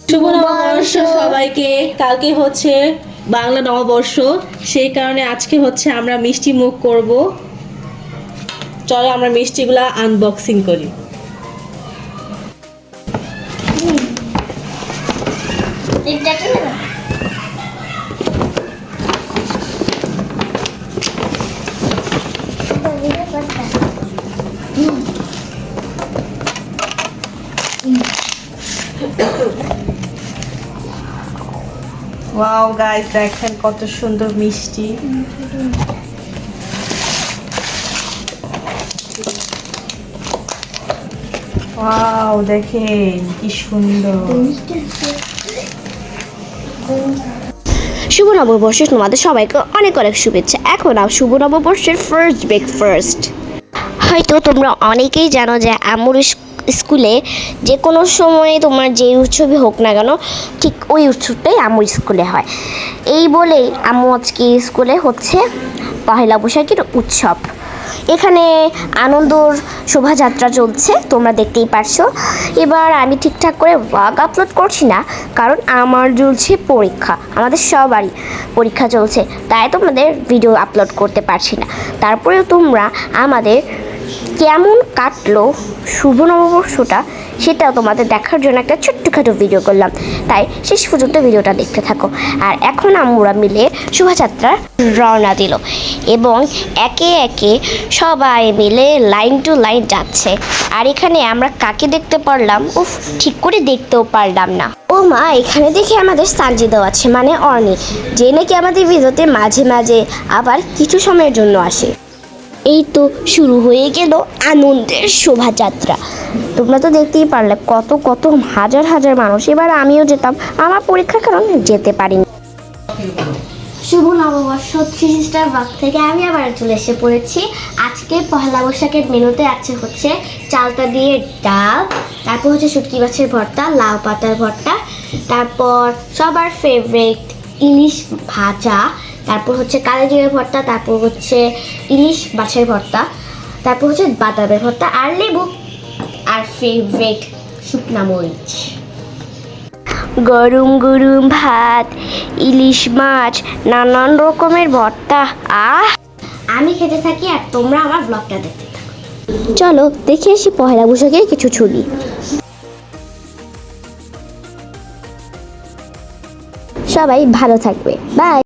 শুভ নববর্ষ সবাইকে। কালকে হচ্ছে বাংলা নববর্ষ, সেই কারণে আজকে হচ্ছে আমরা মিষ্টি মুখ করব। চলো আমরা মিষ্টিগুলা আনবক্সিং করি। ওয়াও গাইস, দেখেন কত সুন্দর মিষ্টি। ওয়াও দেখেন কি সুন্দর। শুভ নববর্ষে তোমাদের সবাইকে অনেক অনেক শুভেচ্ছা। এখন শুভ নববর্ষের ফার্স্ট ব্রেকফাস্ট। হয়তো তোমরা অনেকেই জানো যে আম্মুর স্কুলে যে কোনো সময়ে তোমার যে উৎসবই হোক না কেন, ঠিক ওই উৎসবটাই আম্মুর স্কুলে হয়। এই বলেই আম্মু আজকে স্কুলে হচ্ছে পহেলা বৈশাখের উৎসব। এখানে আনন্দর শোভাযাত্রা চলছে, তোমরা দেখতেই পারছো। এবার আমি ঠিকঠাক করে ব্লগ আপলোড করছি না, কারণ আমার চলছে পরীক্ষা, আমাদের সবারই পরীক্ষা চলছে, তাই তোমাদের ভিডিও আপলোড করতে পারছি না। তারপরেও তোমরা আমাদের কেমন কাটলো শুভ নববর্ষটা সেটা তোমাদের দেখার জন্য একটা ছোট্টখাটো ভিডিও করলাম, তাই শেষ পর্যন্ত ভিডিওটা দেখতে থাকো। আর এখন আমরা মিলে শোভাযাত্রা রওনা দিল এবং একে একে সবাই মিলে লাইন টু লাইন যাচ্ছে। আর এখানে আমরা কাকে দেখতে পারলাম, উফ, ঠিক করে দেখতেও পারলাম না। ও মা, এখানে দেখে আমাদের সানজিদাও আছে, মানে অর্নি, যে নাকি আমাদের ভিডিওতে মাঝে মাঝে আবার কিছু সময়ের জন্য আসে। এই তো শুরু হয়ে গেল আনন্দের শোভাযাত্রা। তোমরা তো দেখতেই পারলে কত কত হাজার হাজার মানুষ। এবার আমিও যেতাম, আমার পরীক্ষার কারণে যেতে পারিনি। শুভ নববর্ষ থ্রি সিস্টার ব্লগ থেকে আমি আবার চলে এসে পড়েছি। আজকে পহেলা বৈশাখের মেনুতে আছে হচ্ছে চালতা দিয়ে ডাল, তারপর হচ্ছে শুটকি মাছের ভর্তা, লাউ পাতার ভর্তা, তারপর সবার ফেভারিট ইলিশ ভাজা, তারপর হচ্ছে কালো জিরে ভর্তা, তারপর হচ্ছে ইলিশ মাছের ভর্তা, তারপর হচ্ছে বাদামের ভর্তা আর লেবু, আর ফেভারিট শুকনা মরিচ। গরম গরম ভাত, ইলিশ মাছ, নানান রকমের ভর্তা। আমি খেতে থাকি আর তোমরা আমার ব্লগটা দেখতে থাকো। চলো দেখে আসি পহেলা বৈশাখের কিছু ছবি। সবাই ভালো থাকবে, বাই।